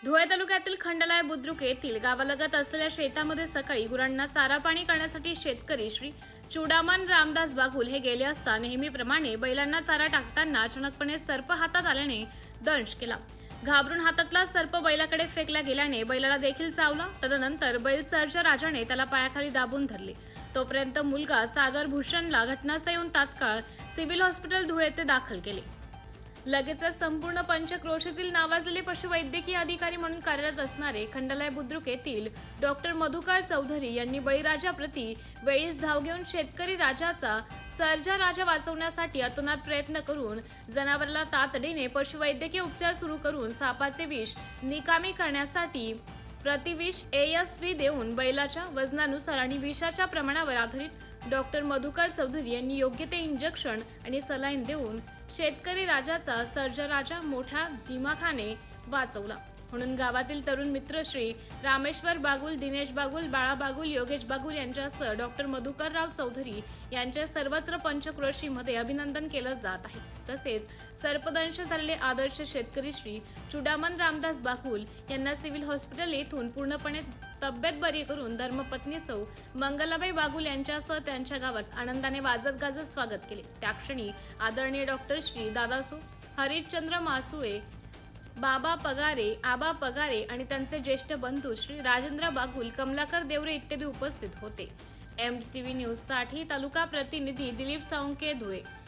धुळे तालुक्यातील खंडलाय बुद्रुक येथील गावालगत असलेल्या शेतामध्ये सकाळी गुरांना चारा पाणी करण्यासाठी शेतकरी श्री चुडामन रामदास बागुल हे गेले असता नेहमीप्रमाणे बैलांना चारा टाकताना अचानकपणे सर्प हातात आल्याने दंश केला। घाबरून हातातला सर्प बैलाकडे फेकला गेल्याने बैलाला देखील चावला। तदनंतर बैल सर्जा राजाने त्याला पायाखाली दाबून धरले। तोपर्यंत मुलगा सागर भूषणला घटनास्थळी येऊन तात्काळ सिव्हिल हॉस्पिटल धुळे येथे दाखल केले। लगेचच संपूर्ण पंचक्रोशीतील नावाजलेले पशुवैद्यकीय अधिकारी म्हणून कार्यरत असणारे खंडलाय बुद्रुक येथील डॉक्टर मधुकर चौधरी यांनी बळीराजाप्रती वेळीच धाव घेऊन शेतकरी राजाचा सर्जा राजा वाचवण्यासाठी अतोनात प्रयत्न करून जनावराला तातडीने पशुवैद्यकीय उपचार सुरू करून सापाचे विष निकामी करण्यासाठी प्रतिविष ASV देऊन बैलाच्या वजनानुसार आणि विषाच्या प्रमाणावर आधारित डॉक्टर मधुकर चौधरी यांनी योग्य ते इंजेक्शन आणि सलाईन देऊन शेतकरी राजाचा सर्जा राजा मोठ्या दिमाखाने वाचवला। म्हणून गावातील तरुण मित्र श्री रामेश्वर बागुल, दिनेश बागुल, बाळा बागुल, योगेश बागुल यांच्यासह डॉक्टर मधुकरराव चौधरी यांचे सर्वत्र पंचक्रोशीमध्ये अभिनंदन केलं जात आहे। तसेच सर्पदंश झालेले आदर्श शेतकरी श्री चुडामन रामदास बागुल यांना सिव्हिल हॉस्पिटल येथून पूर्णपणे तब्येत बरी करून धर्मपत्नी सौ मंगलाबाई बागुल यांच्यासह त्यांच्या गावात आनंदाने वाजत गाजत स्वागत केले। त्याक्षणी आदरणीय डॉक्टर श्री दादासो हरिश्चंद्र मासुळे, बाबा पगारे, आबा पगारे आणि त्यांचे ज्येष्ठ बंधू श्री राजेंद्र बागुल, कमलाकर देवरे इत्यादी उपस्थित होते। MTV न्यूज साठी तालुका प्रतिनिधी दिलीप साळुंके, धुळे।